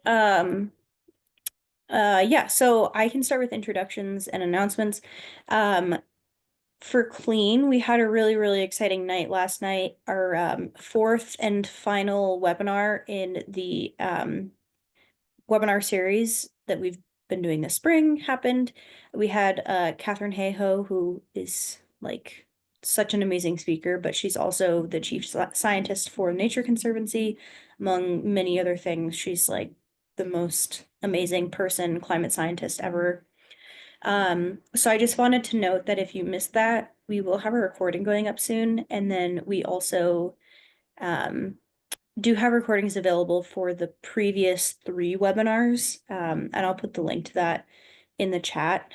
Um, yeah, so I can start with introductions and announcements. Um, for Clean, we had a really, really exciting night last night. Our fourth and final webinar in the webinar series that we've been doing this spring happened. We had Catherine Hayhoe, who is like such an amazing speaker, but she's also the chief scientist for Nature Conservancy, among many other things. She's like the most amazing person, climate scientist ever. So I just wanted to note that if you missed that, we will have a recording going up soon, and then we also um, do have recordings available for the previous three webinars, and I'll put the link to that in the chat.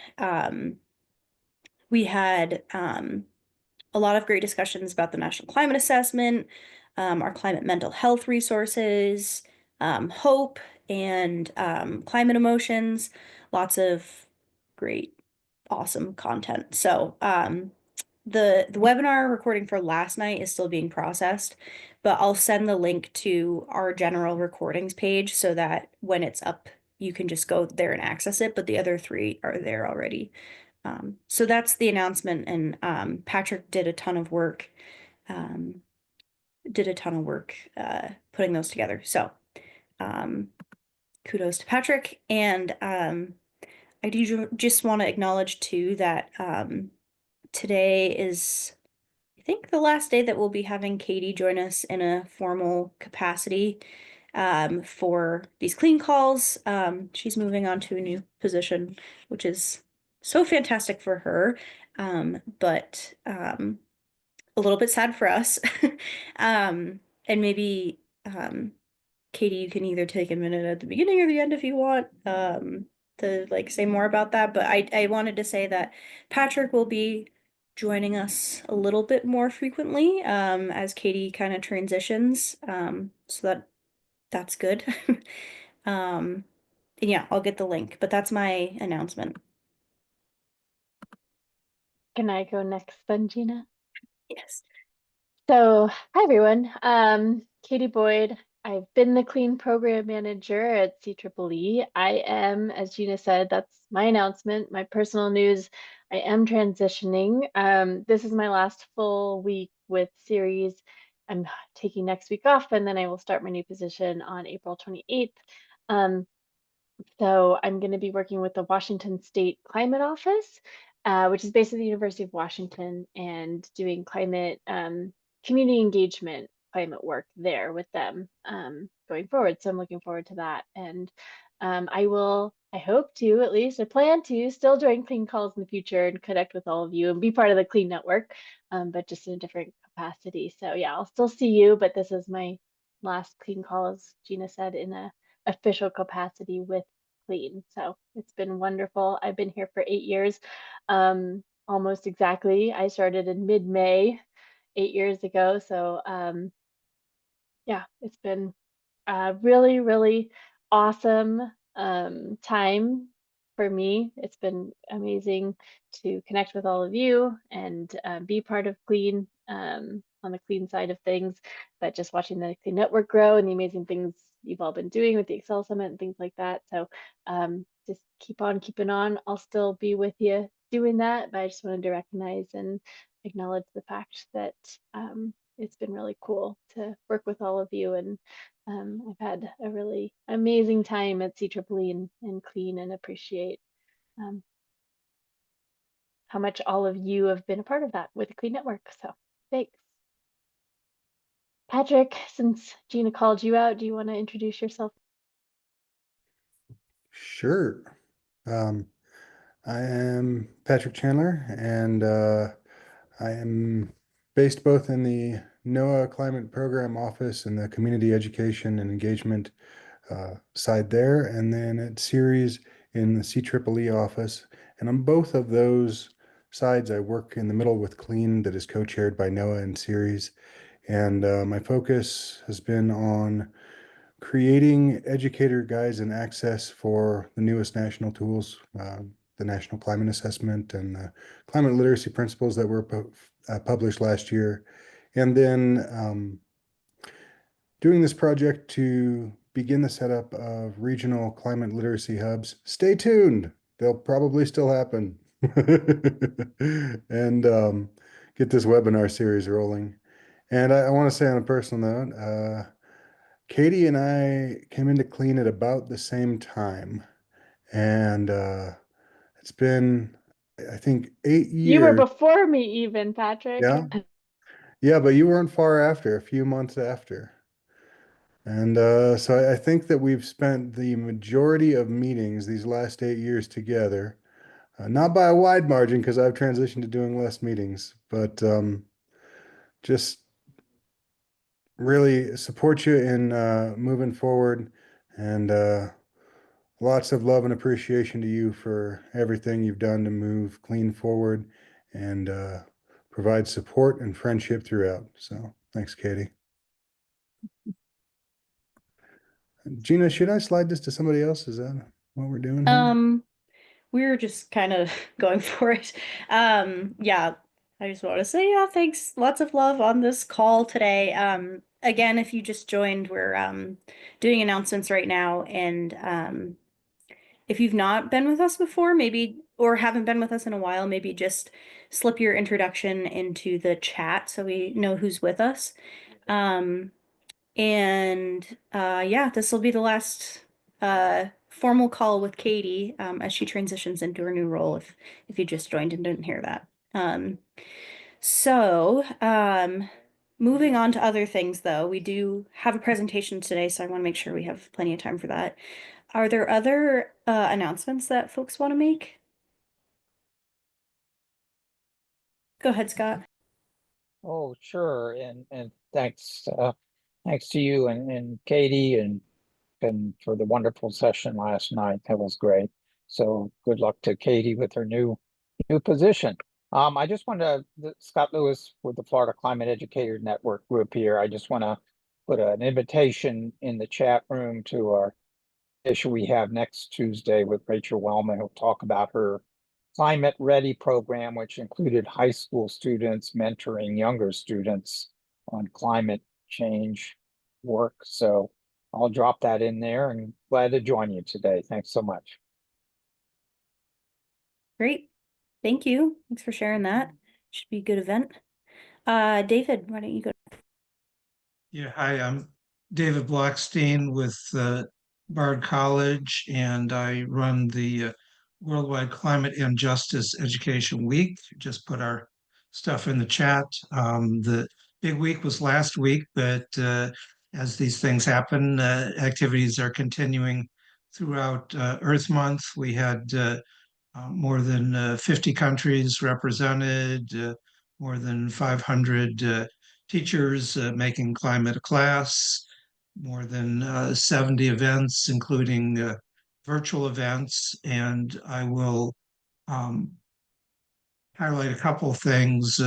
We had a lot of great discussions about the National Climate Assessment, our climate mental health resources, hope, and climate emotions. Lots of great, awesome content. So the webinar recording for last night is still being processed, but I'll send the link to our general recordings page so that when it's up, you can just go there and access it, but the other three are there already. So that's the announcement, and Patrick did a ton of work, um, putting those together. So um, kudos to Patrick, and I do just want to acknowledge too that today is, I think, the last day that we'll be having Katie join us in a formal capacity for these clean calls. She's moving on to a new position, which is so fantastic for her, but a little bit sad for us. And maybe Katie, you can either take a minute at the beginning or the end if you want to like say more about that. But I wanted to say that Patrick will be joining us a little bit more frequently as Katie kind of transitions. So that's good. And yeah, I'll get the link, but that's my announcement. Can I go next then, Gina? Yes. So, hi everyone. Katie Boyd. I've been the Clean Program Manager at CEEE. I am, as Gina said, that's my announcement, my personal news. I am transitioning. This is my last full week with series. I'm taking next week off, and then I will start my new position on April 28th. So I'm going to be working with the Washington State Climate Office, which is based at the University of Washington, and doing climate community engagement climate work there with them going forward. So I'm looking forward to that. And I hope to, at least I plan to, still join Clean Calls in the future and connect with all of you and be part of the Clean Network, but just in a different capacity. So yeah, I'll still see you, but this is my last Clean Call, as Gina said, in a official capacity with Clean. So it's been wonderful. I've been here for 8 years, almost exactly. I started in mid-May 8 years ago. So yeah, it's been a really, really awesome time for me. It's been amazing to connect with all of you and be part of Clean on the Clean side of things, but just watching the Clean Network grow and the amazing things you've all been doing with the Excel Summit and things like that. So just keep on keeping on. I'll still be with you doing that, but I just wanted to recognize and acknowledge the fact that it's been really cool to work with all of you, and I've had a really amazing time at CEEE and Clean, and appreciate um, how much all of you have been a part of that with the Clean Network. So thanks. Patrick, since Gina called you out, do you want to introduce yourself? Sure. I am Patrick Chandler, and I am based both in the NOAA Climate Program Office and the Community Education and Engagement side there, and then at Ceres in the CEEE office. And on both of those sides, I work in the middle with Clean, that is co-chaired by NOAA and Ceres. And my focus has been on creating educator guides and access for the newest national tools, the National Climate Assessment and the climate literacy principles that were published last year. And then doing this project to begin the setup of regional climate literacy hubs. Stay tuned. They'll probably still happen. And get this webinar series rolling. And I want to say on a personal note, Katie and I came into Clean at about the same time. And it's been, I think, 8 You were years. before me even, Patrick. Yeah. Yeah, but you weren't far after, a few months after. And so I think that we've spent the majority of meetings these last 8 years together, not by a wide margin because I've transitioned to doing less meetings, but just really support you in moving forward, and lots of love and appreciation to you for everything you've done to move Clean forward and provide support and friendship throughout. So thanks, Katie. Gina, should I slide this to somebody else? Is that what we're doing here? We're just kind of going for it. Yeah, I just want to say, yeah, thanks. Lots of love on this call today. Again, if you just joined, we're doing announcements right now, and if you've not been with us before, maybe, or haven't been with us in a while, maybe just slip your introduction into the chat so we know who's with us. And yeah, this will be the last formal call with Katie as she transitions into her new role, if you just joined and didn't hear that. So moving on to other things though, we do have a presentation today, so I want to make sure we have plenty of time for that. Are there other announcements that folks want to make? Go ahead, Scott. Oh, sure. And thanks to you and Katie and for the wonderful session last night. That was great. So good luck to Katie with her new position. I just want to, Scott Lewis with the Florida Climate Educator Network group here. I just want to put an invitation in the chat room to our issue we have next Tuesday with Rachel Wellman, who'll talk about her Climate Ready program, which included high school students mentoring younger students on climate change work. So I'll drop that in there, and glad to join you today. Thanks so much. Great. Thank you. Thanks for sharing that. Should be a good event. David, why don't you go? Yeah, hi, I'm David Blockstein with Bard College, and I run the Worldwide Climate and Justice Education Week. Just put our stuff in the chat. The big week was last week, but as these things happen, activities are continuing throughout Earth Month. We had more than 50 countries represented, more than 500 teachers making climate a class, more than 70 events, including virtual events. And I will highlight a couple of things.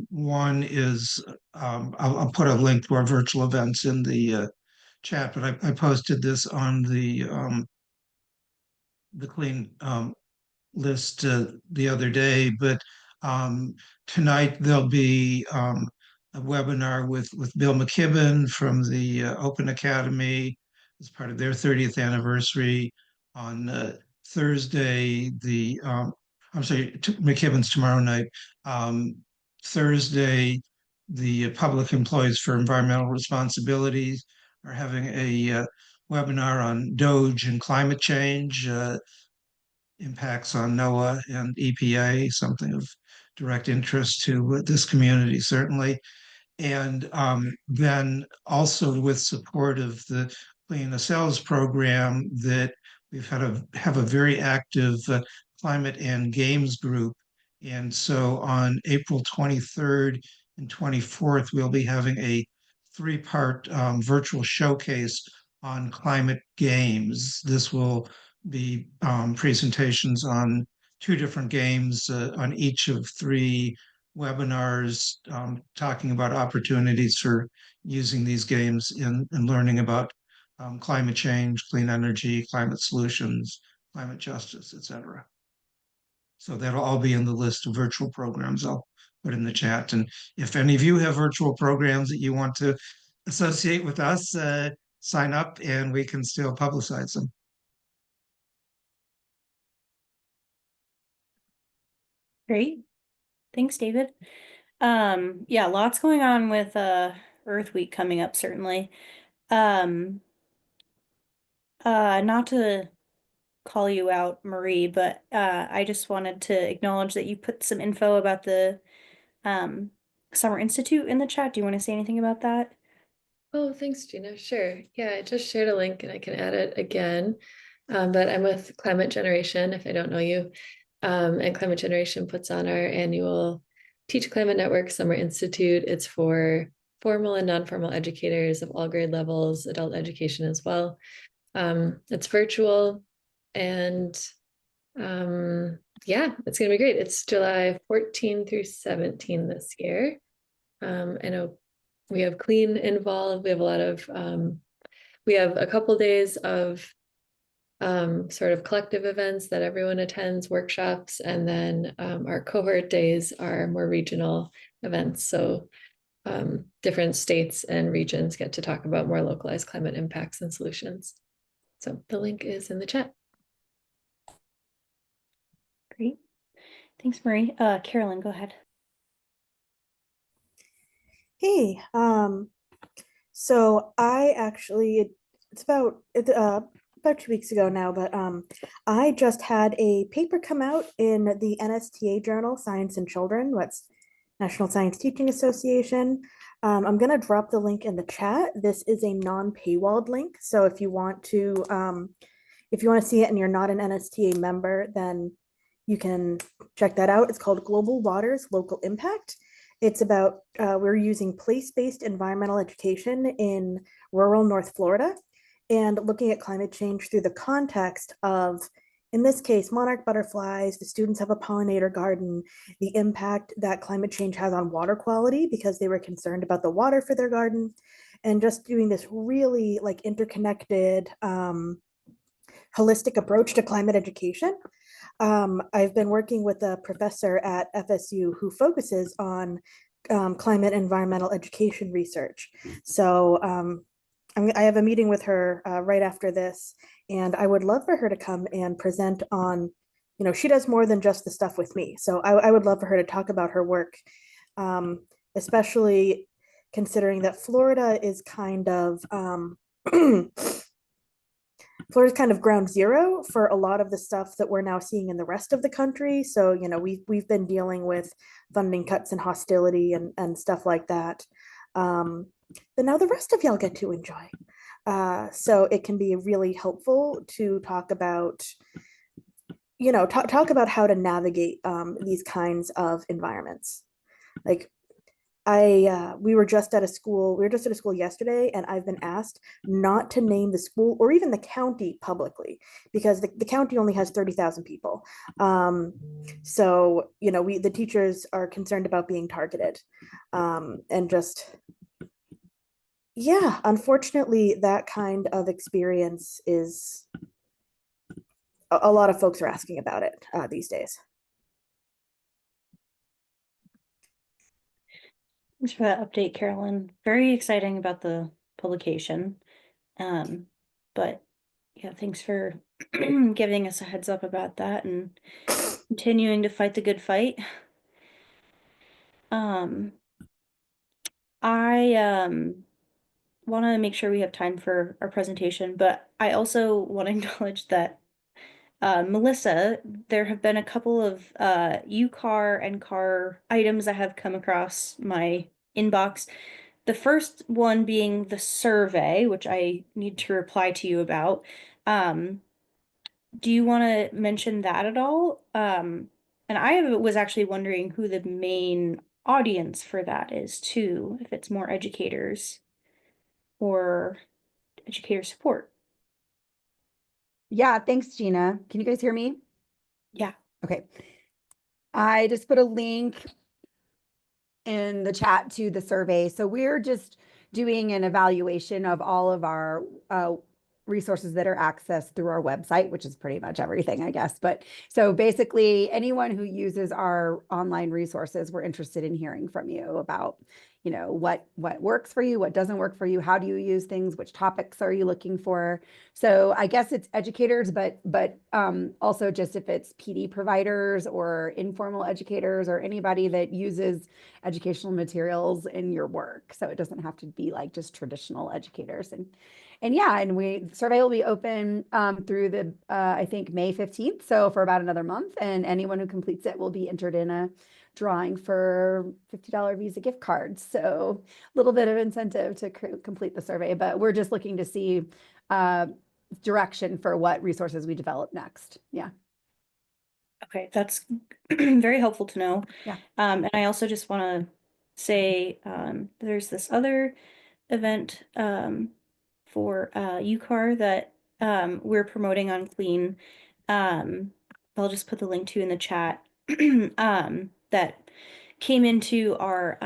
One is I'll put a link to our virtual events in the chat, but I posted this on the Clean list the other day, but tonight there'll be a webinar with Bill McKibben from the Open Academy as part of their 30th anniversary on Thursday. I'm sorry, McKibben's tomorrow night. Thursday, the Public Employees for Environmental Responsibilities are having a webinar on DOGE and climate change. Impacts on NOAA and EPA, something of direct interest to this community, certainly. And then also with support of the Clean the Cells program, that we've have a very active climate and games group. And so on April 23rd and 24th, we'll be having a three-part virtual showcase on climate games. This will be presentations on two different games on each of three webinars, talking about opportunities for using these games in learning about climate change, clean energy, climate solutions, climate justice, etc. So that'll all be in the list of virtual programs I'll put in the chat. And if any of you have virtual programs that you want to associate with us, sign up and we can still publicize them. Great. Thanks, David. Yeah, lots going on with Earth Week coming up, certainly. Um, not to call you out, Marie, but I just wanted to acknowledge that you put some info about the um Summer Institute in the chat. Do you want to say anything about that? Oh, thanks, Gina. Sure. Yeah, I just shared a link and I can add it again. But I'm with Climate Generation, if I don't know you. And Climate Generation puts on our annual Teach Climate Network Summer Institute. It's for formal and non-formal educators of all grade levels, adult education as well. It's virtual and yeah, it's going to be great. It's July 14 through 17 this year. I know we have clean involved. We have a lot of, we have a couple days of sort of collective events that everyone attends, workshops, and then our cohort days are more regional events. So different states and regions get to talk about more localized climate impacts and solutions. So the link is in the chat. Great. Thanks, Marie. Carolyn, go ahead. Hey, so I actually, it's about 2 weeks ago now, but I just had a paper come out in the NSTA journal, Science and Children, what's National Science Teaching Association. I'm gonna drop the link in the chat. This is a non-paywalled link, so if you want to see it and you're not an NSTA member, then you can check that out. It's called Global Waters Local Impact. It's about, we're using place-based environmental education in rural North Florida and looking at climate change through the context of, in this case, monarch butterflies. The students have a pollinator garden, the impact that climate change has on water quality because they were concerned about the water for their garden, and just doing this really like interconnected, holistic approach to climate education. I've been working with a professor at FSU who focuses on climate environmental education research. So I have a meeting with her right after this, and I would love for her to come and present on, she does more than just the stuff with me. So I would love for her to talk about her work, especially considering that Florida is kind of, Florida's kind of ground zero for a lot of the stuff that we're now seeing in the rest of the country. So, we've been dealing with funding cuts and hostility and stuff like that. But now the rest of y'all get to enjoy. So it can be really helpful to talk about, talk about how to navigate these kinds of environments. Like we were just at a school yesterday, and I've been asked not to name the school or even the county publicly because the county only has 30,000 people. So, the teachers are concerned about being targeted, and just, yeah, unfortunately, that kind of experience is, a lot of folks are asking about it these days. Thanks for that update, Carolyn. Very exciting about the publication. But yeah, thanks for giving us a heads up about that and continuing to fight the good fight. I want to make sure we have time for our presentation, but I also want to acknowledge that Melissa, there have been a couple of UCAR and CAR items that have come across my inbox. The first one being the survey, which I need to reply to you about. Do you want to mention that at all? And I was actually wondering who the main audience for that is too, if it's more educators or educator support. Yeah, thanks, Gina. Can you guys hear me? Yeah. Okay. I just put a link in the chat to the survey. So we're just doing an evaluation of all of our resources that are accessed through our website, which is pretty much everything, I guess. But so basically, anyone who uses our online resources, we're interested in hearing from you about, you know, what works for you, what doesn't work for you, how do you use things, which topics are you looking for? So I guess it's educators, but also just if it's PD providers or informal educators or anybody that uses educational materials in your work. So it doesn't have to be like just traditional educators. And yeah, and the survey will be open through the, I think, May 15th. So for about another month, and anyone who completes it will be entered in a drawing for $50 Visa gift cards. So a little bit of incentive to complete the survey, but we're just looking to see direction for what resources we develop next. Yeah. Okay, that's very helpful to know. Yeah. And I also just want to say there's this other event for UCAR that we're promoting on Clean. I'll just put the link to in the chat that came into our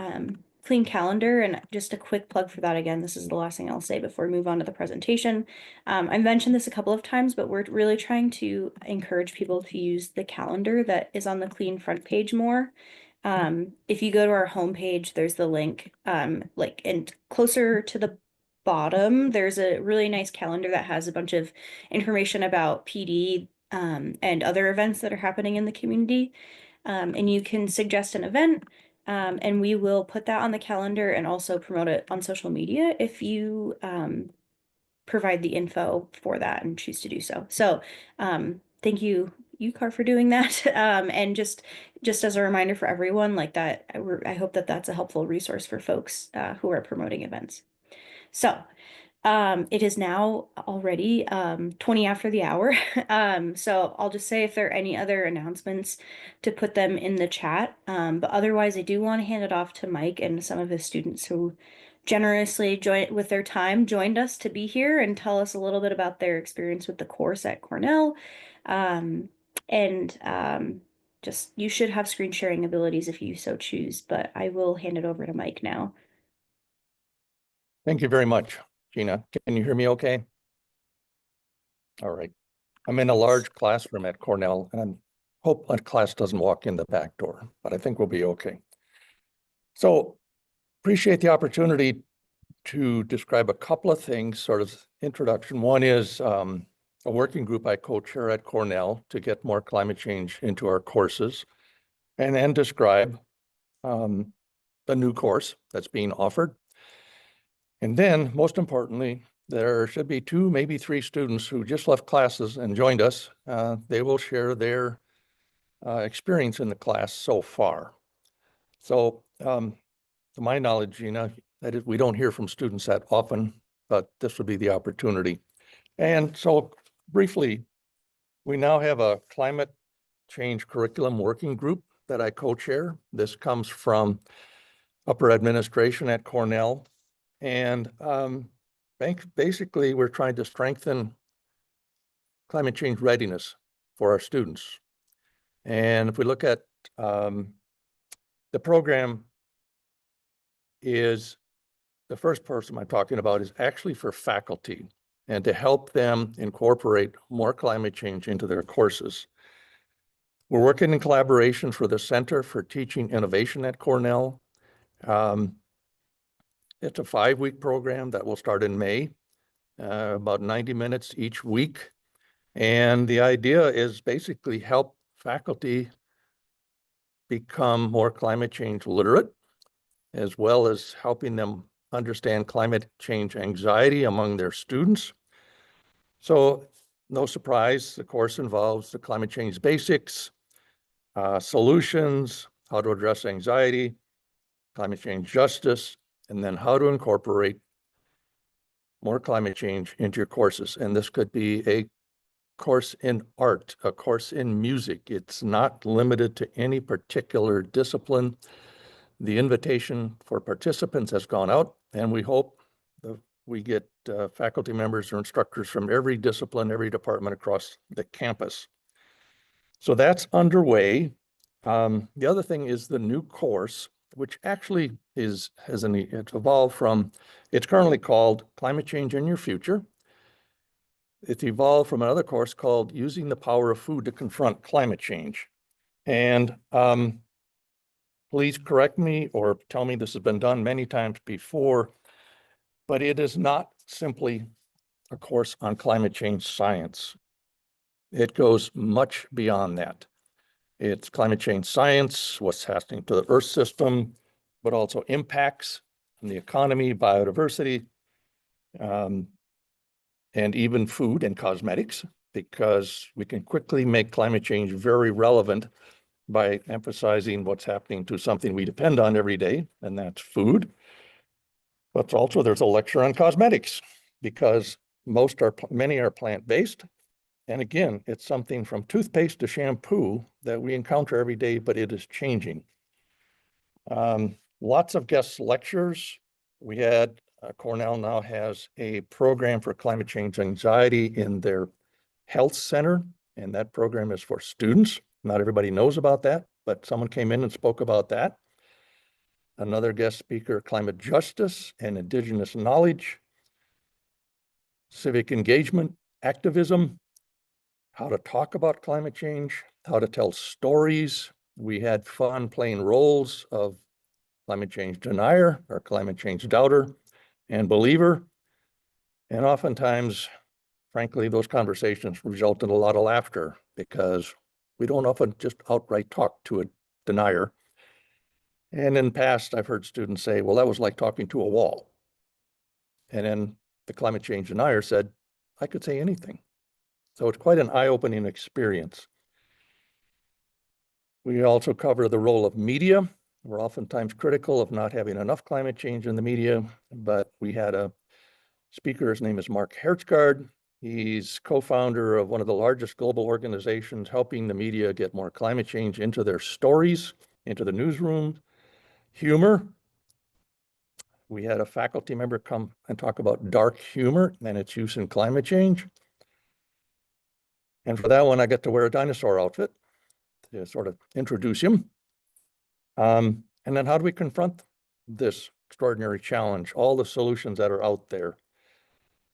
Clean calendar. And just a quick plug for that again, this is the last thing I'll say before we move on to the presentation. I mentioned this a couple of times, but we're really trying to encourage people to use the calendar that is on the Clean front page more. If you go to our homepage, there's the link, like, and closer to the bottom, there's a really nice calendar that has a bunch of information about PD and other events that are happening in the community. And you can suggest an event, and we will put that on the calendar and also promote it on social media if you provide the info for that and choose to do so. So thank you, UCAR, for doing that. And just as a reminder for everyone, like that, I hope that that's a helpful resource for folks who are promoting events. So it is now already 20 after the hour. So I'll just say if there are any other announcements to put them in the chat. But otherwise, I do want to hand it off to Mike and some of his students who generously joined us to be here and tell us a little bit about their experience with the course at Cornell. Just you should have screen sharing abilities if you so choose, but I will hand it over to Mike now. Thank you very much, Gina. Can you hear me okay? All right. I'm in a large classroom at Cornell, and I hope my class doesn't walk in the back door, but I think we'll be okay. So appreciate the opportunity to describe a couple of things, sort of introduction. One is a working group I co-chair at Cornell to get more climate change into our courses, and then describe the new course that's being offered. And then, most importantly, there should be 2, maybe 3 students who just left classes and joined us. They will share their experience in the class so far. So, to my knowledge, Gina, that is, we don't hear from students that often, but this would be the opportunity. And so, briefly, we now have a climate change curriculum working group that I co-chair. This comes from upper administration at Cornell. And basically, we're trying to strengthen climate change readiness for our students. And if we look at the program, is the first person I'm talking about is actually for faculty and to help them incorporate more climate change into their courses. We're working in collaboration for the Center for Teaching Innovation at Cornell. It's a 5-week program that will start in May, about 90 minutes each week. And the idea is basically help faculty become more climate change literate, as well as helping them understand climate change anxiety among their students. So no surprise, the course involves the climate change basics, solutions, how to address anxiety, climate change justice, and then how to incorporate more climate change into your courses. And this could be a course in art, a course in music. It's not limited to any particular discipline. The invitation for participants has gone out, and we hope that we get faculty members or instructors from every discipline, every department across the campus. So that's underway. The other thing is the new course, which actually it's evolved from, it's currently called Climate Change in Your Future. It's evolved from another course called Using the Power of Food to Confront Climate Change. And please correct me or tell me this has been done many times before, but it is not simply a course on climate change science. It goes much beyond that. It's climate change science, what's happening to the Earth system, but also impacts on the economy, biodiversity, and even food and cosmetics, because we can quickly make climate change very relevant by emphasizing what's happening to something we depend on every day, and that's food. But also there's a lecture on cosmetics, because many are plant-based. And again, it's something from toothpaste to shampoo that we encounter every day, but it is changing. Lots of guest lectures. We had, Cornell now has a program for climate change anxiety in their health center, and that program is for students. Not everybody knows about that, but someone came in and spoke about that. Another guest speaker, climate justice and indigenous knowledge, civic engagement, activism, how to talk about climate change, how to tell stories. We had fun playing roles of climate change denier or climate change doubter and believer. And oftentimes, frankly, those conversations result in a lot of laughter because we don't often just outright talk to a denier. And in the past, I've heard students say, well, that was like talking to a wall. And then the climate change denier said, I could say anything. So it's quite an eye-opening experience. We also cover the role of media. We're oftentimes critical of not having enough climate change in the media, but we had a speaker, his name is Mark Hertzgaard. He's co-founder of one of the largest global organizations helping the media get more climate change into their stories, into the newsroom. Humor. We had a faculty member come and talk about dark humor and its use in climate change. And for that one, I get to wear a dinosaur outfit to sort of introduce him. And then how do we confront this extraordinary challenge, all the solutions that are out there?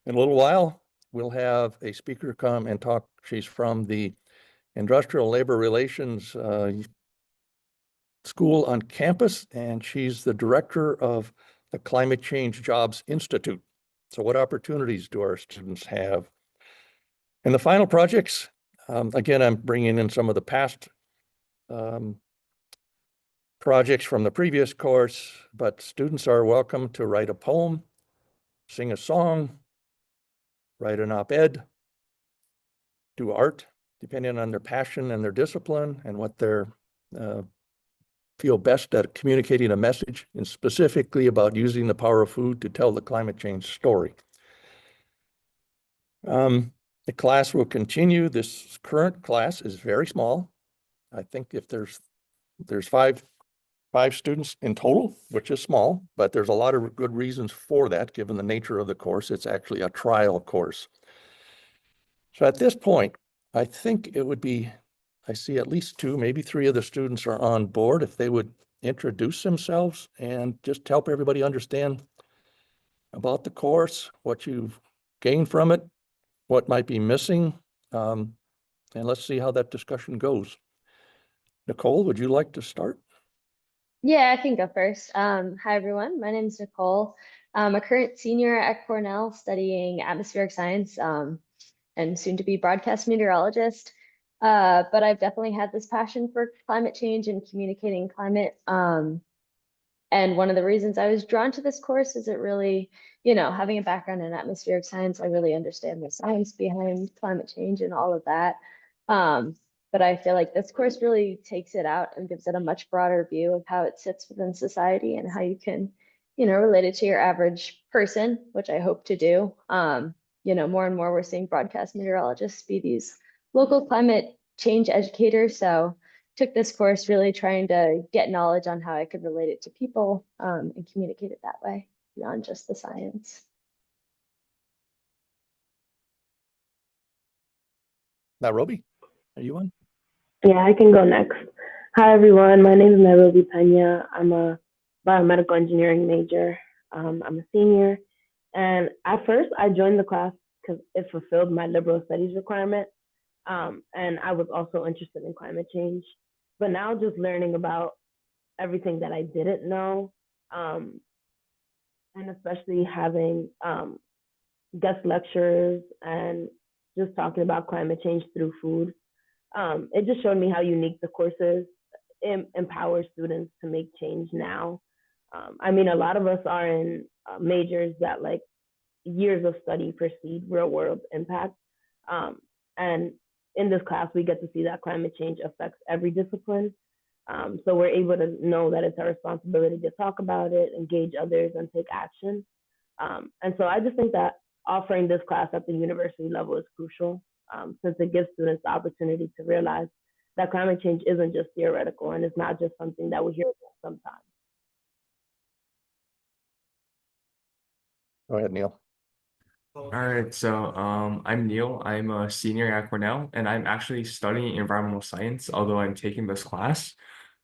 In a little while, we'll have a speaker come and talk. She's from the Industrial Labor Relations School on campus, and she's the director of the Climate Change Jobs Institute. So what opportunities do our students have? And the final projects, again, I'm bringing in some of the past projects from the previous course, but students are welcome to write a poem, sing a song, write an op-ed, do art, depending on their passion and their discipline and what they're feel best at communicating a message, and specifically about using the power of food to tell the climate change story. The class will continue. This current class is very small. I think if there's five students in total, which is small, but there's a lot of good reasons for that, given the nature of the course. It's actually a trial course. So at this point, I think it would be, I see at least 2, maybe 3 of the students are on board. If they would introduce themselves and just help everybody understand about the course, what you've gained from it, what might be missing, and let's see how that discussion goes. Nicole, would you like to start? Yeah, I can go first. Hi, everyone. My name is Nicole. I'm a current senior at Cornell studying atmospheric science and soon to be broadcast meteorologist. But I've definitely had this passion for climate change and communicating climate. And one of the reasons I was drawn to this course is it really, having a background in atmospheric science, I really understand the science behind climate change and all of that. But I feel like this course really takes it out and gives it a much broader view of how it sits within society and how you can, relate it to your average person, which I hope to do. More and more we're seeing broadcast meteorologists be these local climate change educators. So took this course really trying to get knowledge on how I could relate it to people and communicate it that way beyond just the science. Nairobi, are you on? Yeah, I can go next. Hi, everyone. My name is Nairobi Pena. I'm a biomedical engineering major. I'm a senior. And at first, I joined the class because it fulfilled my liberal studies requirement. And I was also interested in climate change. But now just learning about everything that I didn't know, and especially having guest lectures and just talking about climate change through food, it just showed me how unique the course is. It empowers students to make change now. I mean, a lot of us are in majors that like years of study precede real world impact. And in this class, we get to see that climate change affects every discipline. So we're able to know that it's our responsibility to talk about it, engage others, and take action. And so I just think that offering this class at the university level is crucial, since it gives students the opportunity to realize that climate change isn't just theoretical and it's not just something that we hear sometimes. Go ahead, Neil. All right, so I'm Neil. I'm a senior at Cornell, and I'm actually studying environmental science, although I'm taking this class.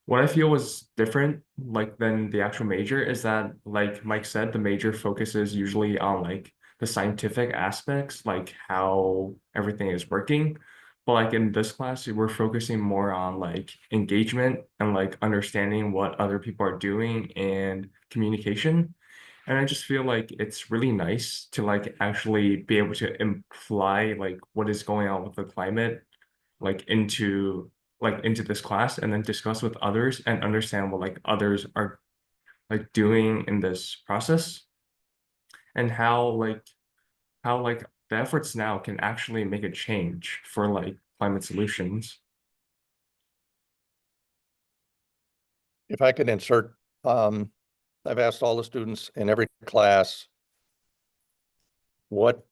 What I feel was different, like than the actual major, is that, like Mike said, the major focuses usually on like the scientific aspects, like how everything is working. But like in this class, we're focusing more on like engagement and like understanding what other people are doing and communication. And I just feel like it's really nice to like actually be able to imply like what is going on with the climate like into this class and then discuss with others and understand what like others are like doing in this process and how the efforts now can actually make a change for like climate solutions. If I could insert, I've asked all the students in every class, what,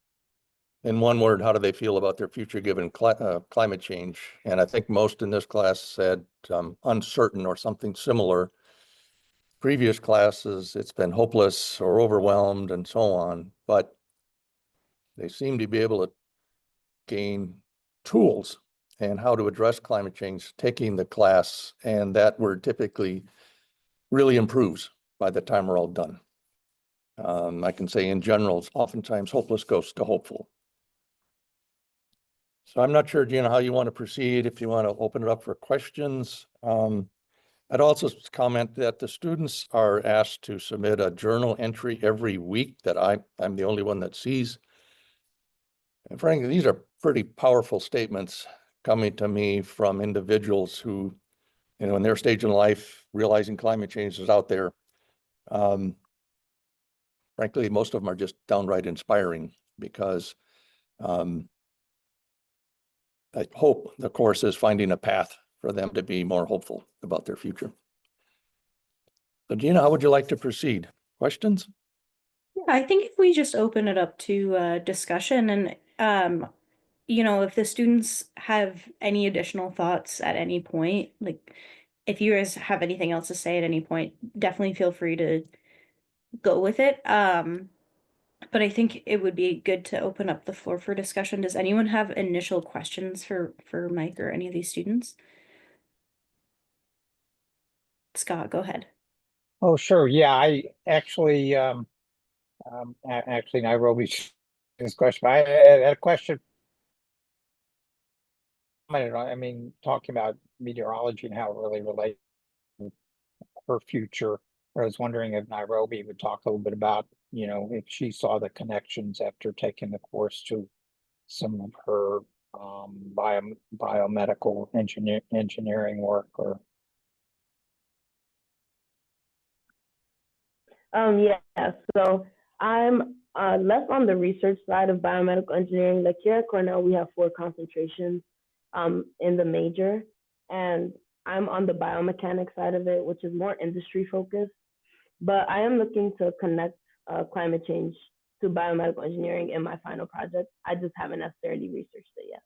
in one word, how do they feel about their future given climate change? And I think most in this class said uncertain or something similar. Previous classes, it's been hopeless or overwhelmed and so on, but they seem to be able to gain tools and how to address climate change taking the class, and that word typically really improves by the time we're all done. I can say in general, oftentimes hopeless goes to hopeful. So I'm not sure, Gina, how you want to proceed, if you want to open it up for questions. I'd also comment that the students are asked to submit a journal entry every week that I'm the only one that sees. And frankly, these are pretty powerful statements coming to me from individuals who, you know, in their stage in life, realizing climate change is out there. Frankly, most of them are just downright inspiring because I hope the course is finding a path for them to be more hopeful about their future. So Gina, how would you like to proceed? Questions? I think if we just open it up to discussion and you know, if the students have any additional thoughts at any point, like if you guys have anything else to say at any point, definitely feel free to go with it. But I think it would be good to open up the floor for discussion. Does anyone have initial questions for Mike or any of these students? Scott, go ahead. Oh, sure. Yeah, I actually, actually Nairobi's this question. I had a question. I mean, talking about meteorology and how it really relates to her future. I was wondering if Nairobi would talk a little bit about, you know, if she saw the connections after taking the course to some of her biomedical engineering work or. Yeah, so I'm less on the research side of biomedical engineering. Like here at Cornell, we have 4 concentrations in the major, and I'm on the biomechanics side of it, which is more industry focused. But I am looking to connect climate change to biomedical engineering in my final project. I just haven't necessarily researched it yet.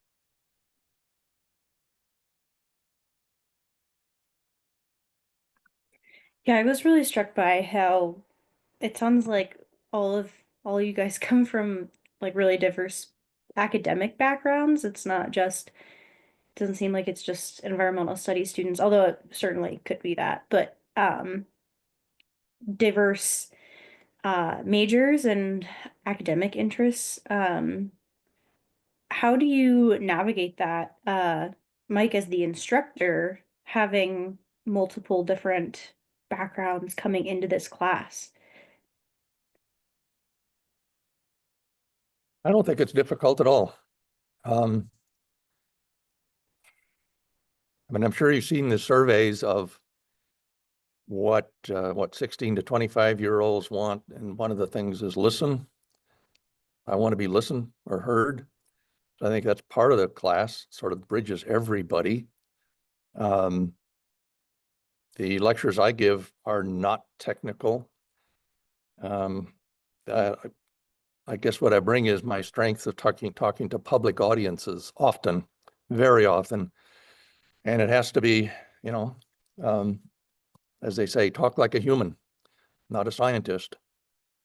Yeah, I was really struck by how it sounds like all you guys come from like really diverse academic backgrounds. It's not just doesn't seem like it's just environmental studies students, although it certainly could be that, but diverse majors and academic interests. how do you navigate that, Mike, as the instructor, having multiple different backgrounds coming into this class? I don't think it's difficult at all. I mean, I'm sure you've seen the surveys of what 16 to 25-year-olds want, and one of the things is listen. I want to be listened or heard. So I think that's part of the class, sort of bridges everybody. The lectures I give are not technical. I guess what I bring is my strength of talking to public audiences often, very often. And it has to be, you know, as they say, talk like a human, not a scientist.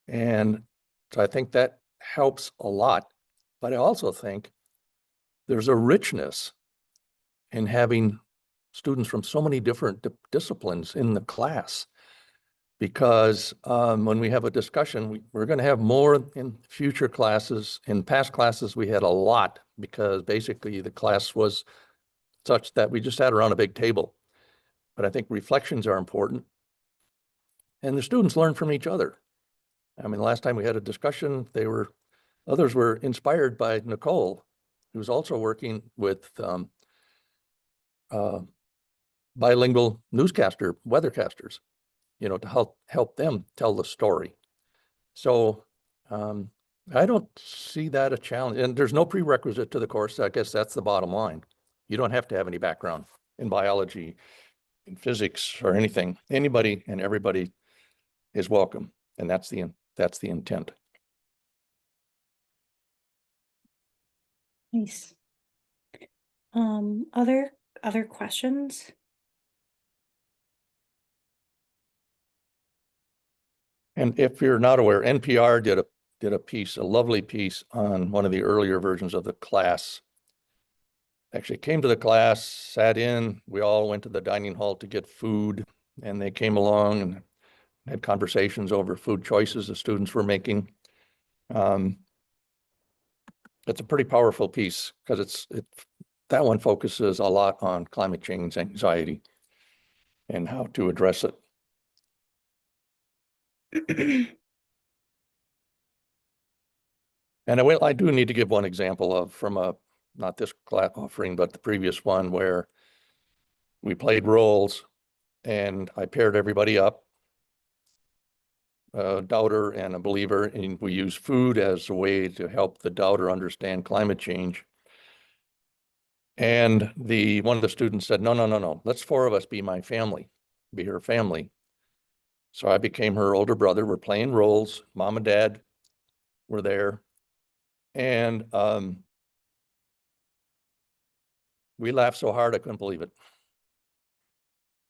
And so I think that helps a lot. But I also think there's a richness in having students from so many different disciplines in the class. Because when we have a discussion, we're going to have more in future classes. In past classes, we had a lot because basically the class was such that we just sat around a big table. But I think reflections are important. And the students learn from each other. I mean, last time we had a discussion, others were inspired by Nicole, who's also working with bilingual weathercasters, you know, to help them tell the story. So I don't see that a challenge. And there's no prerequisite to the course. I guess that's the bottom line. You don't have to have any background in biology, in physics, or anything. Anybody and everybody is welcome. And that's the intent. Nice. Other questions? And if you're not aware, NPR did a lovely piece on one of the earlier versions of the class. Actually came to the class, sat in, we all went to the dining hall to get food, and they came along and had conversations over food choices the students were making. It's a pretty powerful piece because that one focuses a lot on climate change anxiety and how to address it. And I do need to give one example from not this class offering, but the previous one, where we played roles and I paired everybody up, a doubter and a believer, and we use food as a way to help the doubter understand climate change. And one of the students said, no, let's 4 of us be my family, be her family. So I became her older brother. We're playing roles. Mom and dad were there. And we laughed so hard I couldn't believe it.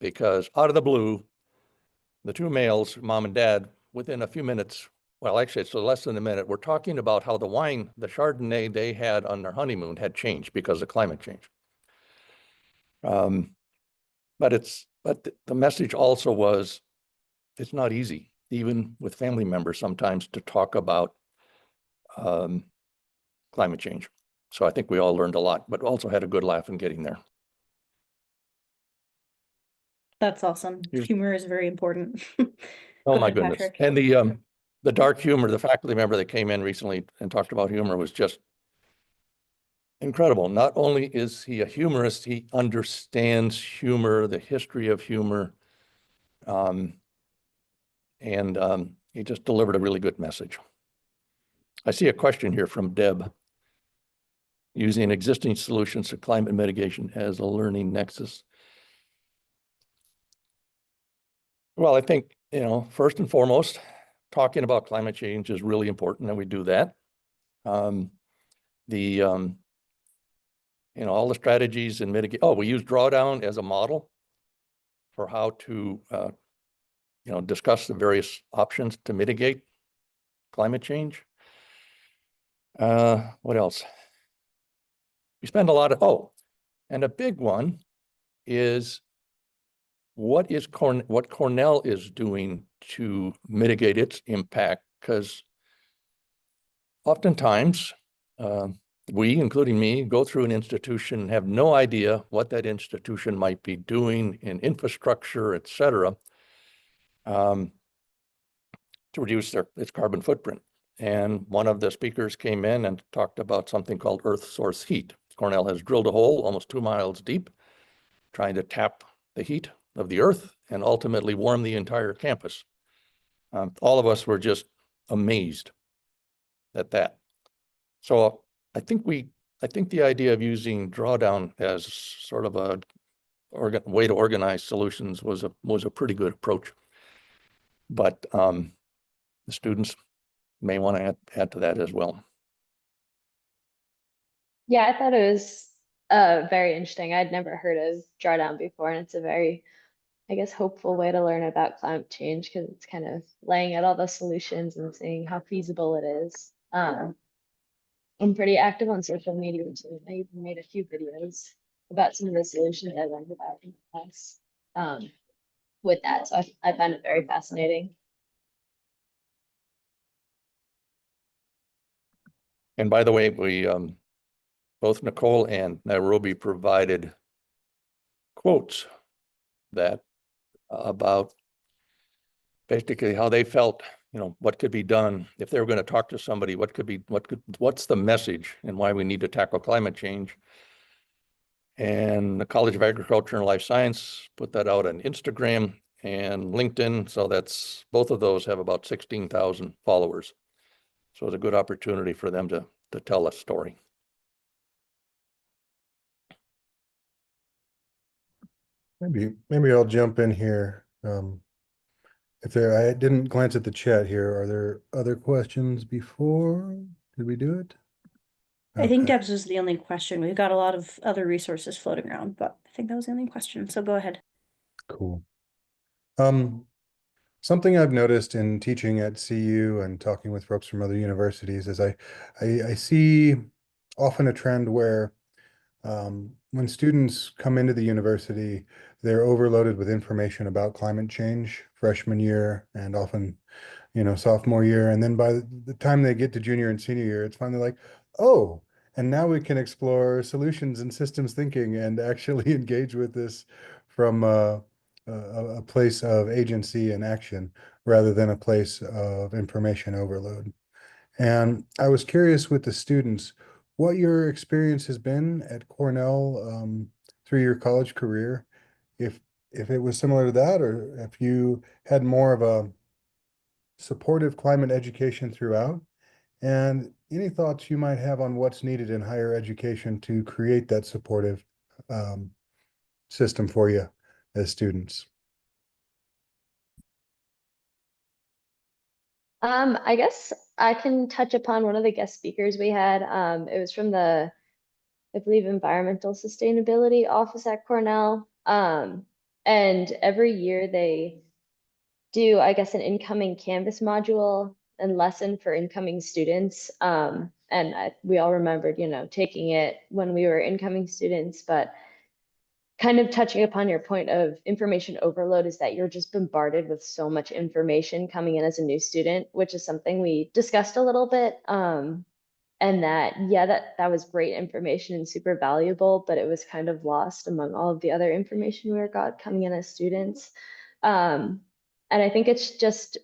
Because out of the blue, the 2 males, mom and dad, within a few minutes, well, actually, it's less than a minute, we're talking about how the wine, the Chardonnay they had on their honeymoon had changed because of climate change. But the message also was, it's not easy, even with family members sometimes, to talk about climate change. So I think we all learned a lot, but also had a good laugh in getting there. That's awesome. Humor is very important. Oh my goodness. Patrick. And the dark humor, the faculty member that came in recently and talked about humor was just incredible. Not only is he a humorist, he understands humor, the history of humor, and he just delivered a really good message. I see a question here from Deb. Using existing solutions to climate mitigation as a learning nexus. Well, I think, you know, first and foremost, talking about climate change is really important, and we do that. You know, all the strategies and mitigate. Oh, we use drawdown as a model for how to, you know, discuss the various options to mitigate climate change. What else? We spend a lot of, and a big one is what Cornell is doing to mitigate its impact, because oftentimes the we, including me, go through an institution, have no idea what that institution might be doing in infrastructure, et cetera, to reduce its carbon footprint. And one of the speakers came in and talked about something called earth source heat. Cornell has drilled a hole almost 2 miles deep, trying to tap the heat of the earth and ultimately warm the entire campus. All of us were just amazed at that. So I think the idea of using drawdown as sort of a way to organize solutions was a pretty good approach. But the students may want to add to that as well. Yeah, I thought it was very interesting. I'd never heard of drawdown before, and it's a very, I guess, hopeful way to learn about climate change because it's kind of laying out all the solutions and seeing how feasible it is. I'm pretty active on social media too. I even made a few videos about some of the solutions I learned about in class with that. So I found it very fascinating. And by the way, we both Nicole and Nairobi provided quotes that about basically how they felt, what could be done if they were going to talk to somebody, what's the message and why we need to tackle climate change. And the College of Agriculture and Life Science put that out on Instagram and LinkedIn. So both of those have about 16,000 followers. So it's a good opportunity for them to tell a story. Maybe I'll jump in here. I didn't glance at the chat here. Are there other questions before? Did we do it? I think Okay. Deb's was the only question. We've got a lot of other resources floating around, but I think that was the only question. So go ahead. Cool. Something I've noticed in teaching at CU and talking with folks from other universities is I see often a trend where when students come into the university, they're overloaded with information about climate change freshman year and often, sophomore year. And then by the time they get to junior and senior year, it's finally like, oh, and now we can explore solutions and systems thinking and actually engage with this from a place of agency and action rather than a place of information overload. And I was curious with the students, what your experience has been at Cornell through your college career, if it was similar to that, or if you had more of a supportive climate education throughout, and any thoughts you might have on what's needed in higher education to create that supportive system for you as students. I guess I can touch upon one of the guest speakers we had. It was from the, I believe, Environmental Sustainability Office at Cornell. And every year they do, I guess, an incoming Canvas module and lesson for incoming students. And we all remembered, taking it when we were incoming students, but kind of touching upon your point of information overload is that you're just bombarded with so much information coming in as a new student, which is something we discussed a little bit. And that was great information and super valuable, but it was kind of lost among all of the other information we got coming in as students. And I think it's just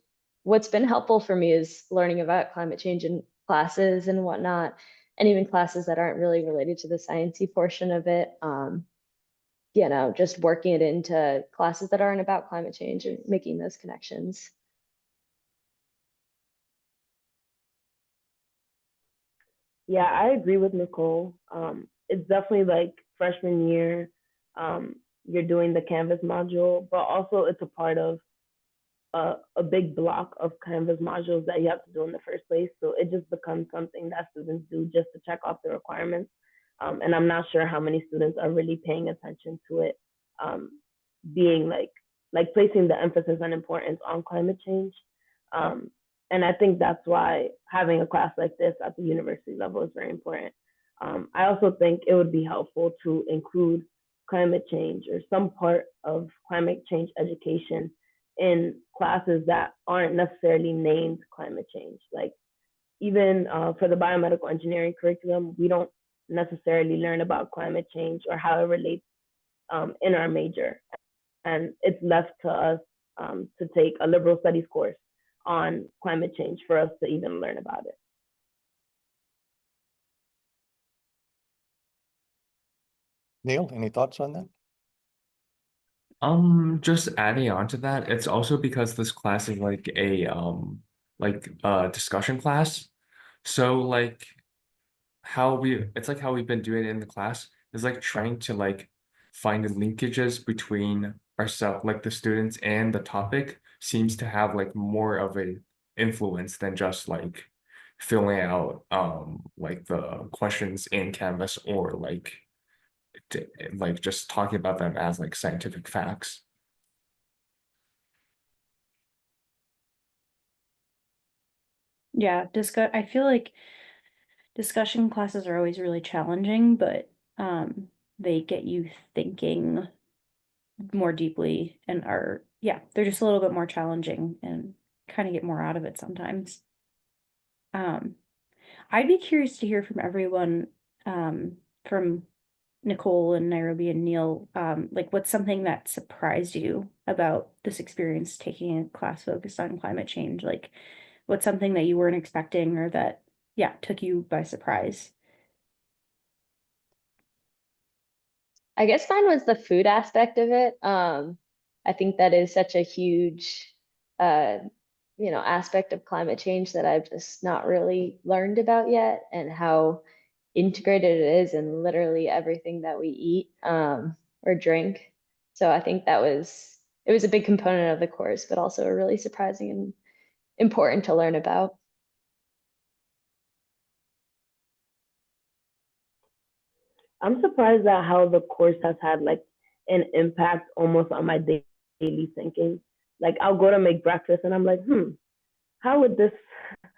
what's been helpful for me is learning about climate change in classes and whatnot, and even classes that aren't really related to the sciencey portion of it. Just working it into classes that aren't about climate change and making those connections. Yeah, I agree with Nicole. It's definitely like freshman year, you're doing the Canvas module, but also it's a part of a big block of Canvas modules that you have to do in the first place. So it just becomes something that students do just to check off the requirements. And I'm not sure how many students are really paying attention to it, being like placing the emphasis and importance on climate change. And I think that's why having a class like this at the university level is very important. I also think it would be helpful to include climate change or some part of climate change education in classes that aren't necessarily named climate change. Like even for the biomedical engineering curriculum, we don't necessarily learn about climate change or how it relates in our major. And it's left to us to take a liberal studies course on climate change for us to even learn about it. Neil, any thoughts on that? Just adding on to that, it's also because this class is like a discussion class. So like it's like how we've been doing it in the class is like trying to like find the linkages between ourselves, like the students and the topic seems to have like more of a influence than just like filling out like the questions in Canvas or like just talking about them as like scientific facts. Yeah, I feel like discussion classes are always really challenging, but they get you thinking more deeply and are, yeah, they're just a little bit more challenging and kind of get more out of it sometimes. I'd be curious to hear from everyone, from Nicole and Nairobi and Neil, like what's something that surprised you about this experience taking a class focused on climate change? Like what's something that you weren't expecting or that, yeah, took you by surprise? I guess mine was the food aspect of it. I think that is such a huge, uh, aspect of climate change that I've just not really learned about yet, and how integrated it is in literally everything that we eat, or drink. So I think it was a big component of the course, but also really surprising and important to learn about. I'm surprised at how the course has had like an impact almost on my daily thinking. Like I'll go to make breakfast and I'm like, how would this,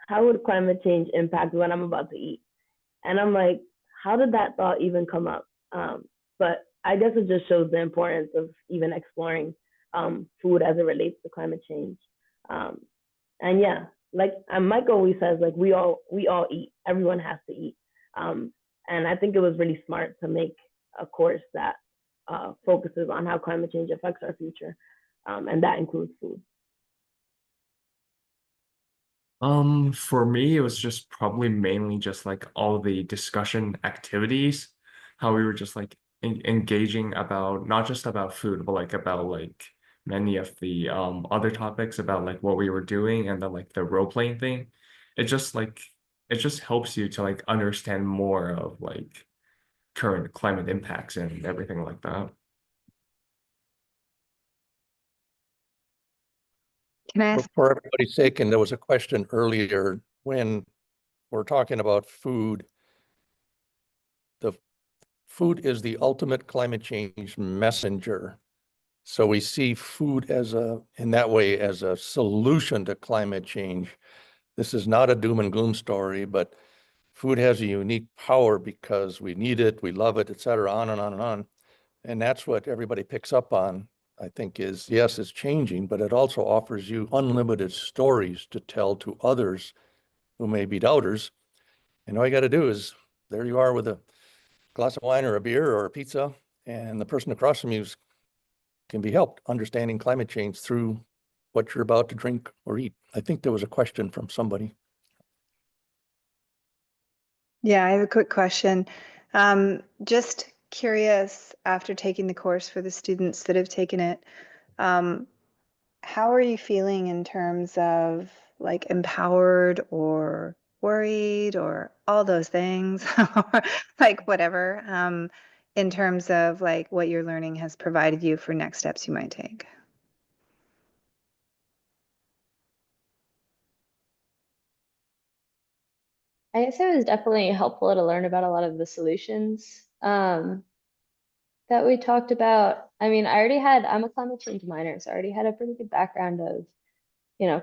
how would climate change impact what I'm about to eat? And I'm like, how did that thought even come up? But I guess it just shows the importance of even exploring food as it relates to climate change. And yeah, like Mike always says, like we all eat. Everyone has to eat. And I think it was really smart to make a course that focuses on how climate change affects our future, and that includes food. For me, it was just probably mainly just like all the discussion activities, how we were just like engaging about not just about food, but like about like many of the other topics about like what we were doing and then like the role playing thing. It just like it just helps you to like understand more of like current climate impacts and everything like that. Can I ask? For everybody's sake, and there was a question earlier when we're talking about food. The food is the ultimate climate change messenger. So we see food as in that way, as a solution to climate change. This is not a doom and gloom story, but food has a unique power because we need it, we love it, et cetera, on and on and on. And that's what everybody picks up on, I think, is yes, it's changing, but it also offers you unlimited stories to tell to others who may be doubters. And all you got to do is, there you are with a glass of wine or a beer or a pizza, and the person across from you can be helped understanding climate change through what you're about to drink or eat. I think there was a question from somebody. Yeah, I have a quick question. Just curious, after taking the course for the students that have taken it, how are you feeling in terms of like empowered or worried or all those things, or like whatever, in terms of like what your learning has provided you for next steps you might take? I guess it was definitely helpful to learn about a lot of the solutions that we talked about. I mean, I'm a climate change minor, so I already had a pretty good background of,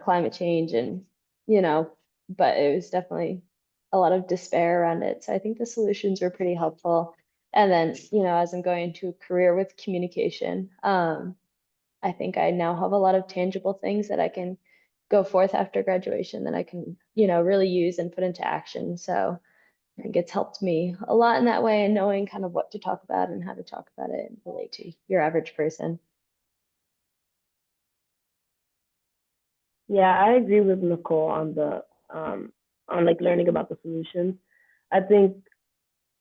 climate change and, but it was definitely a lot of despair around it. So I think the solutions were pretty helpful. And then, as I'm going into a career with communication, I think I now have a lot of tangible things that I can go forth after graduation that I can, really use and put into action. So I think it's helped me a lot in that way, and knowing kind of what to talk about and how to talk about it and relate to your average person. Yeah, I agree with Nicole on the on like learning about the solutions. I think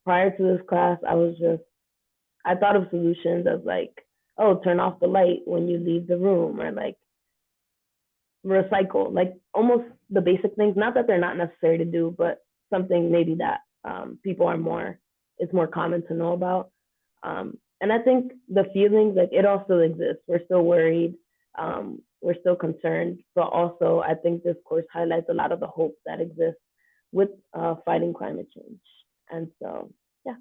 prior to this class, I thought of solutions as like, oh, turn off the light when you leave the room, or like recycle, like almost the basic things. Not that they're not necessary to do, but something maybe that people are more, it's more common to know about. And I think the feelings, like it also exists. We're still worried. We're still concerned, but also I think this course highlights a lot of the hope that exists with fighting climate change. And so, yeah.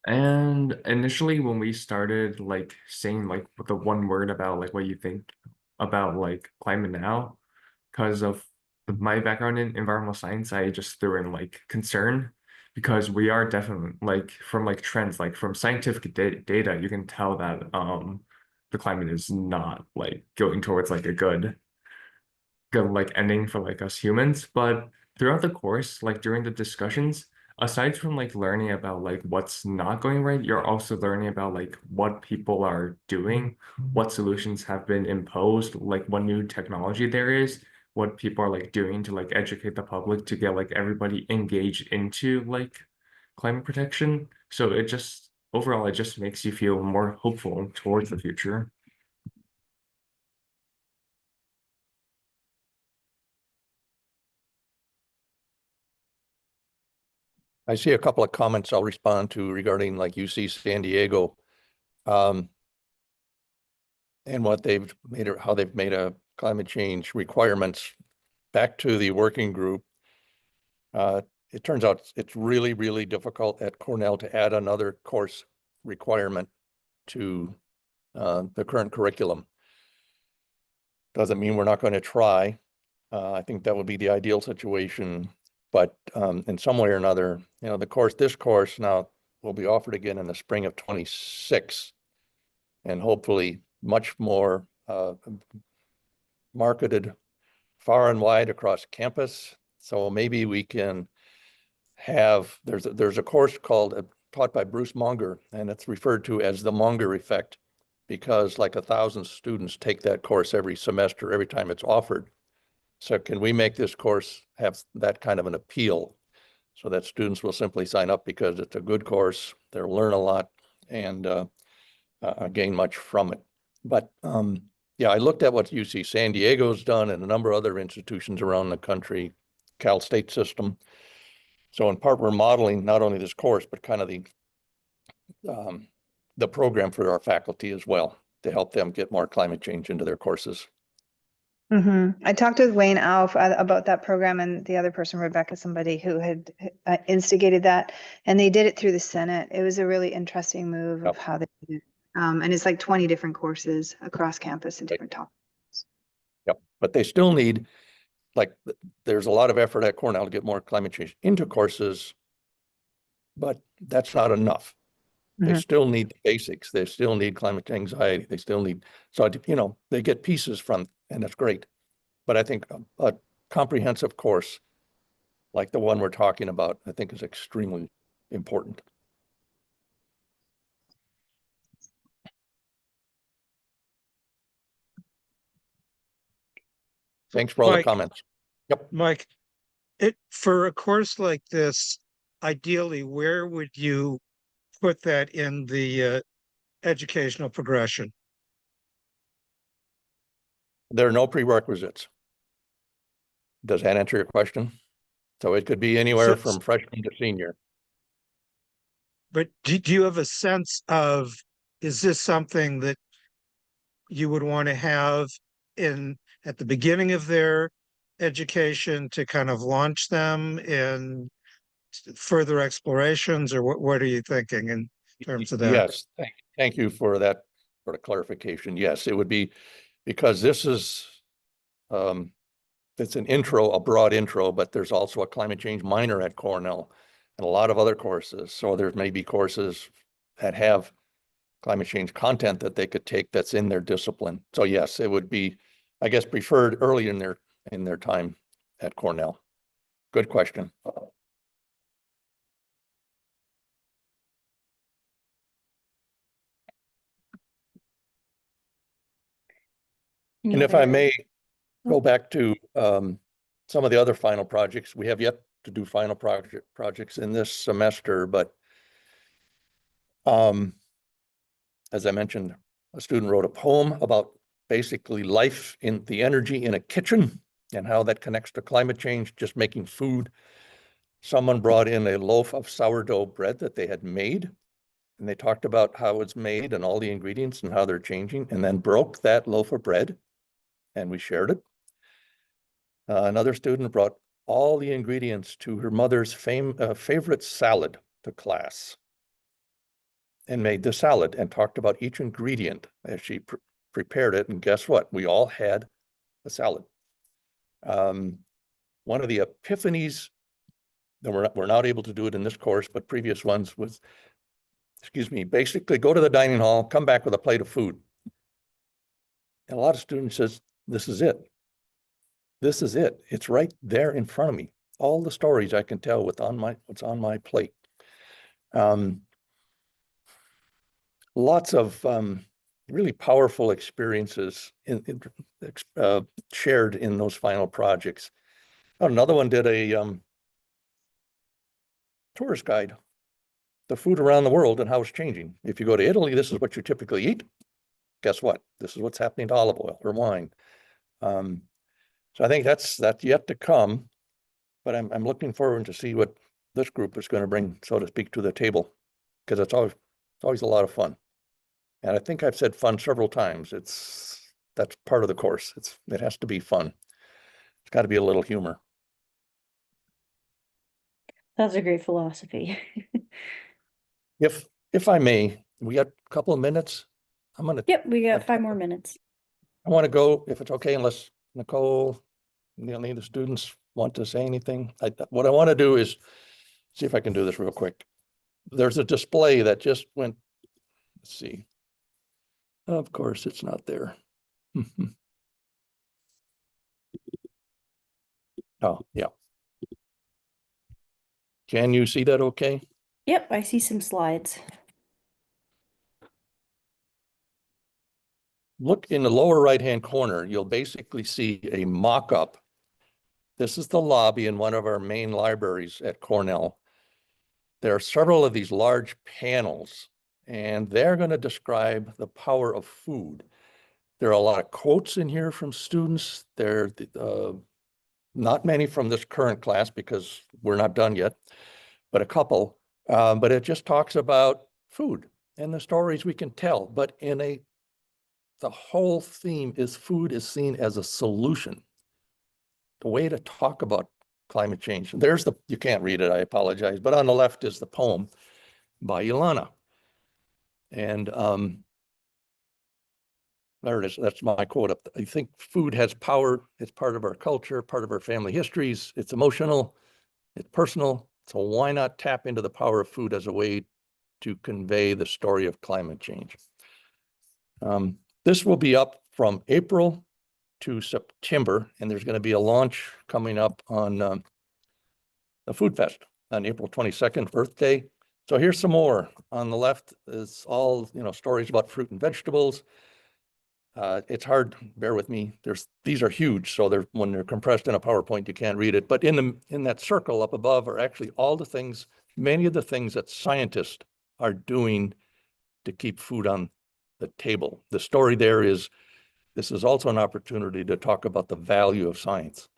And initially when we started like saying like the one word about like what you think about like climate now, because of my background in environmental science, I just threw in like concern, because we are definitely like from like trends, like from scientific data, you can tell that the climate is not like going towards like a good like ending for like us humans. But throughout the course, like during the discussions, aside from like learning about like what's not going right, you're also learning about like what people are doing, what solutions have been imposed, like what new technology there is, what people are like doing to like educate the public to get like everybody engaged into like climate protection. So it just overall, it just makes you feel more hopeful towards the future. I see a couple of comments I'll respond to regarding like UC San Diego. And what they've made, how they've made a climate change requirements back to the working group. It turns out it's really, really difficult at Cornell to add another course requirement to the current curriculum. Doesn't mean we're not going to try. I think that would be the ideal situation, but in some way or another, you know, this course now will be offered again in the spring of 26, and hopefully much more marketed far and wide across campus. So maybe we can have, there's a course called, taught by Bruce Monger, and it's referred to as the Monger effect, because like 1,000 students take that course every semester, every time it's offered. So can we make this course have that kind of an appeal so that students will simply sign up because it's a good course, they'll learn a lot and gain much from it. But yeah, I looked at what UC San Diego's done and a number of other institutions around the country, Cal State system. So in part, we're modeling not only this course, but kind of the program for our faculty as well, to help them get more climate change into their courses. I talked with Wayne Alf about that program, and the other person, Rebecca, somebody who had instigated that, and they did it through the Senate. It was a really interesting move of how they did it. And it's like 20 different courses across campus and different topics. Yep, but they still need, like, there's a lot of effort at Cornell to get more climate change into courses, but that's not enough. They still need the basics. They still need climate anxiety. They still need, so, you know, they get pieces from, and that's great. But I think a comprehensive course like the one we're talking about, I think is extremely important. Thanks for all the comments. Yep. Mike, for a course like this, ideally, where would you put that in the educational progression? There are no prerequisites. Does that answer your question? So it could be anywhere from freshman to senior. But do you have a sense of, is this something that you would want to have at the beginning of their education to kind of launch them in further explorations, or what are you thinking in terms of that? Yes, thank you for that sort of clarification. Yes, it would be, because this is it's an intro, a broad intro, but there's also a climate change minor at Cornell and a lot of other courses. So there may be courses that have climate change content that they could take that's in their discipline. So yes, it would be, I guess, preferred early in their time at Cornell. Good question. And if I may go back to some of the other final projects, we have yet to do final projects in this semester, but as I mentioned, a student wrote a poem about basically life in the energy in a kitchen and how that connects to climate change, just making food. Someone brought in a loaf of sourdough bread that they had made, and they talked about how it's made and all the ingredients and how they're changing, and then broke that loaf of bread, and we shared it. Another student brought all the ingredients to her mother's favorite salad to class and made the salad and talked about each ingredient as she prepared it. And guess what? We all had a salad. One of the epiphanies, that we're not able to do it in this course, but previous ones was, basically go to the dining hall, come back with a plate of food. And a lot of students says, this is it. This is it. It's right there in front of me. All the stories I can tell what's on my plate. Lots of really powerful experiences shared in those final projects. Another one did a tourist guide, the food around the world and how it's changing. If you go to Italy, this is what you typically eat. Guess what? This is what's happening to olive oil or wine. So I think that's yet to come, but I'm looking forward to see what this group is going to bring, so to speak, to the table, because it's always a lot of fun. And I think I've said fun several times. That's part of the course. It has to be fun. It's got to be a little humor. That's a great philosophy. If I may, we got a couple of minutes. Yep, we got 5 more minutes. I want to go, if it's okay, unless Nicole, any of the students want to say anything. What I want to do is see if I can do this real quick. There's a display that just went, let's see. Of course, it's not there. Oh, yeah. Can you see that okay? Yep, I see some slides. Look in the lower right-hand corner, you'll basically see a mock-up. This is the lobby in one of our main libraries at Cornell. There are several of these large panels, and they're going to describe the power of food. There are a lot of quotes in here from students. There are not many from this current class because we're not done yet, but a couple. But it just talks about food and the stories we can tell. But the whole theme is food is seen as a solution. The way to talk about climate change. You can't read it, I apologize, but on the left is the poem by Ilana. And there it is, that's my quote up. I think food has power. It's part of our culture, part of our family histories. It's emotional, it's personal. So why not tap into the power of food as a way to convey the story of climate change? This will be up from April to September, and there's going to be a launch coming up on the Food Fest on April 22nd, Earth Day. So here's some more. On the left is all stories about fruit and vegetables. It's hard, bear with me. These are huge, so when they're compressed in a PowerPoint, you can't read it. But in that circle up above are actually all the things, many of the things that scientists are doing to keep food on the table. The story there is, this is also an opportunity to talk about the value of science.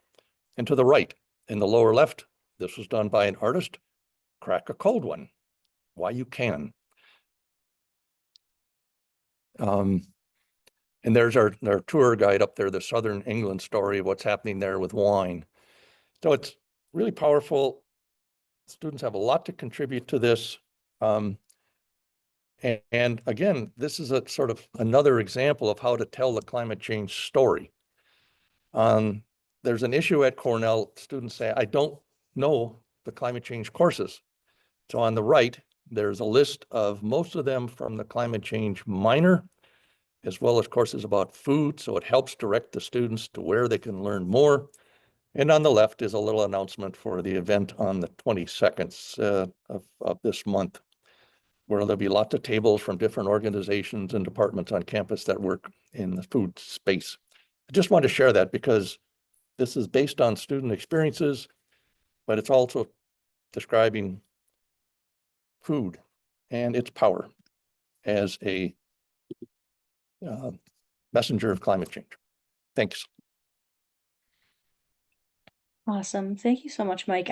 And to the right, in the lower left, this was done by an artist. Crack a cold one. Why you can. And there's our tour guide up there, the Southern England story of what's happening there with wine. So it's really powerful. Students have a lot to contribute to this. And again, this is a sort of another example of how to tell the climate change story. There's an issue at Cornell. Students say, I don't know the climate change courses. So on the right, there's a list of most of them from the climate change minor, as well as courses about food. So it helps direct the students to where they can learn more. And on the left is a little announcement for the event on the 22nd of this month, where there'll be lots of tables from different organizations and departments on campus that work in the food space. I just want to share that because this is based on student experiences, but it's also describing food and its power as a messenger of climate change. Thanks. Awesome. Thank you so much, Mike.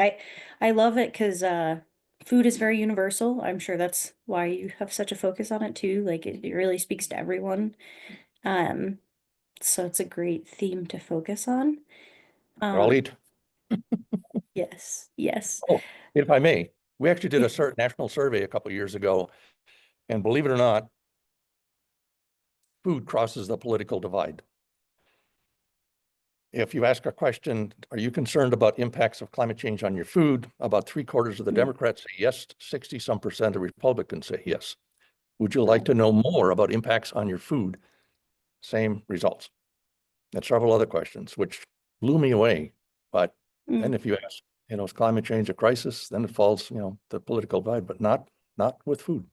I love it because food is very universal. I'm sure that's why you have such a focus on it too. Like it really speaks to everyone. So it's a great theme to focus on. I'll eat. Yes, yes. Oh, if I may, we actually did a national survey a couple of years ago, and believe it or not, food crosses the political divide. If you ask a question, are you concerned about impacts of climate change on your food? About 3/4 of the Democrats say yes, 60-some% of Republicans say yes. Would you like to know more about impacts on your food? Same results. And several other questions, which blew me away. But then if you ask, is climate change a crisis? Then it falls, the political divide, but not with food.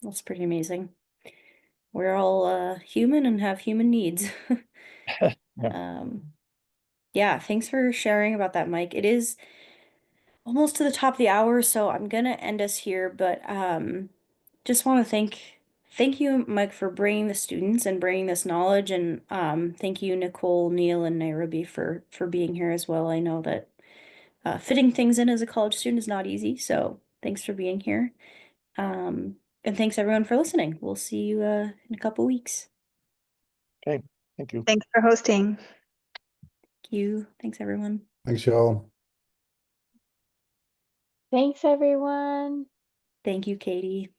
That's pretty amazing. We're all human and have human needs. Yeah, thanks for sharing about that, Mike. It is almost to the top of the hour, so I'm gonna end us here, but just want to thank you, Mike, for bringing the students and bringing this knowledge, and thank you, Nicole, Neil, and Nairobi for being here as well. I know that fitting things in as a college student is not easy, so thanks for being here. And thanks everyone for listening. We'll see you in a couple weeks. Okay, thank you. Thanks for hosting. Thank you. Thanks everyone. Thanks, y'all. Thanks, everyone. Thank you, Katie.